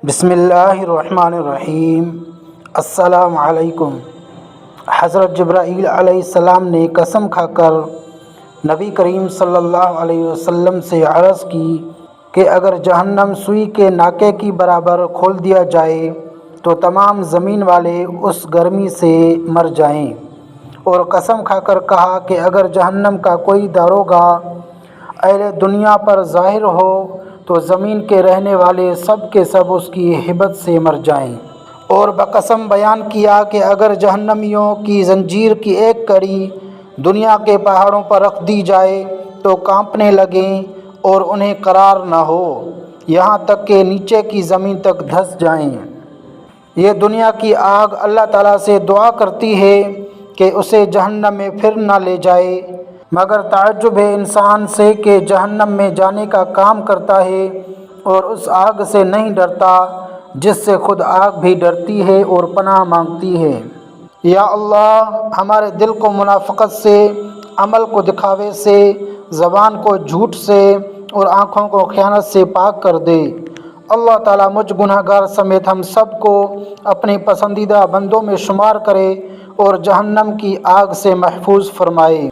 بسم اللہ الرحمن الرحیم۔ السلام علیکم۔ حضرت جبرائیل علیہ السلام نے قسم کھا کر نبی کریم صلی اللہ علیہ وسلم سے عرض کی کہ اگر جہنم سوئی کے ناکے کی برابر کھول دیا جائے تو تمام زمین والے اس گرمی سے مر جائیں، اور قسم کھا کر کہا کہ اگر جہنم کا کوئی داروغہ اہل دنیا پر ظاہر ہو تو زمین کے رہنے والے سب کے سب اس کی ہیبت سے مر جائیں، اور بقسم بیان کیا کہ اگر جہنمیوں کی زنجیر کی ایک کڑی دنیا کے پہاڑوں پر رکھ دی جائے تو کانپنے لگیں اور انہیں قرار نہ ہو، یہاں تک کہ نیچے کی زمین تک دھس جائیں۔ یہ دنیا کی آگ اللہ تعالیٰ سے دعا کرتی ہے کہ اسے جہنم میں پھر نہ لے جائے، مگر تعجب ہے انسان سے کہ جہنم میں جانے کا کام کرتا ہے اور اس آگ سے نہیں ڈرتا جس سے خود آگ بھی ڈرتی ہے اور پناہ مانگتی ہے۔ یا اللہ، ہمارے دل کو منافقت سے، عمل کو دکھاوے سے، زبان کو جھوٹ سے اور آنکھوں کو خیانت سے پاک کر دے۔ اللہ تعالیٰ مجھ گناہ گار سمیت ہم سب کو اپنے پسندیدہ بندوں میں شمار کرے اور جہنم کی آگ سے محفوظ فرمائے۔